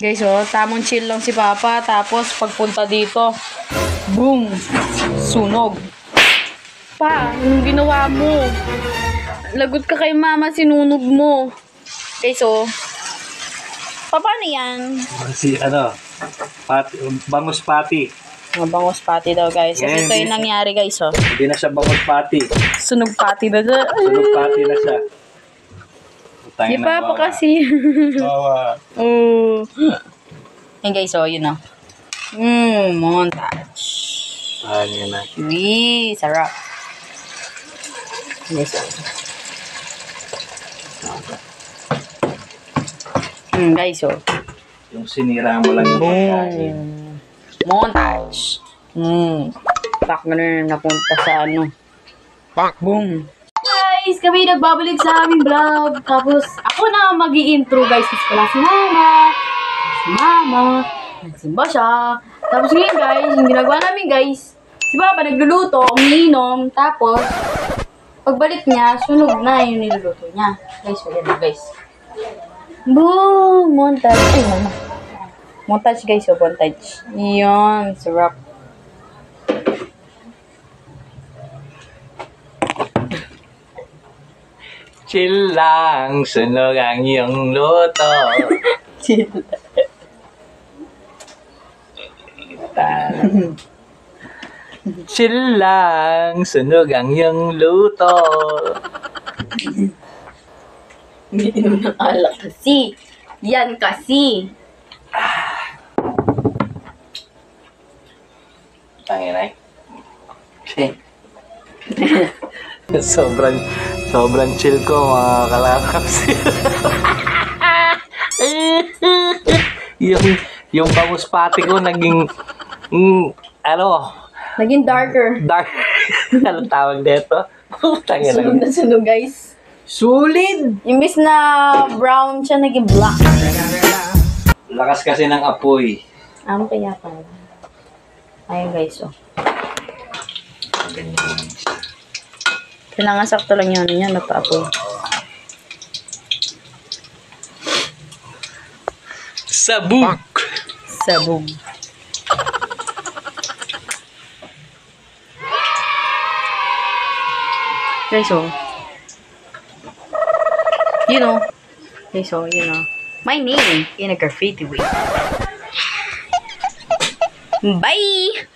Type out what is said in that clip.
Guys, oh, tamang chill lang si Papa. Tapos, pagpunta dito, boom! Sunog. Pa, anong ginawa mo? Lagot ka kay Mama, sinunog mo. Guys, oh. Pa, paano yan? Si, bangus pati. Bangus pati daw, guys. Kasi Yeah, ito yung nangyari, guys, oh. Hindi na siya bangus pati. Sunog pati na siya. Sunog pati na siya. Di Papa kasi. Bawa. Oh. Yan guys, oh, yun oh. Montage. Yan na. Wee, sarap. Yes. Guys, oh. Yung sinira mo lang yung pagkain. Montage. Pak na rin napunta sa ano. Boom. Guys, kami nagbabalik sa aming vlog. Tapos, ako na mag-i-intro guys. Kasi wala si Mama. Nagsimba siya. Tapos ngayon guys, yung ginagawa namin guys, si Papa nagluluto, umiinom, tapos, pagbalik niya, sunog na yung niluluto niya. Guys, wala na guys. Boom! Montage. Ay, mama. Montage guys, oh, montage. Yun, sarap. Chill lang, sunog ang iyong luto. Chill. Chill lang, sunog ang iyong luto. Umiinom ng alak kasi. Yan kasi. Tangin ay. Okay. Sobrang chill ko mga kalakaps. yung bangus pati ko naging Naging darker. dark. Anong tawag dito? Tangin Sunog na sunog guys. Sulit! Imbis na brown siya, naging black. Lakas kasi ng apoy. Ano kaya pala? Ayun guys, oh. Kailangan sakto lang yun. Yan, napaapoy. Sabog! Sabog. Guys, oh. You know. Guys, oh, you know. My name in a graffiti way. Bye!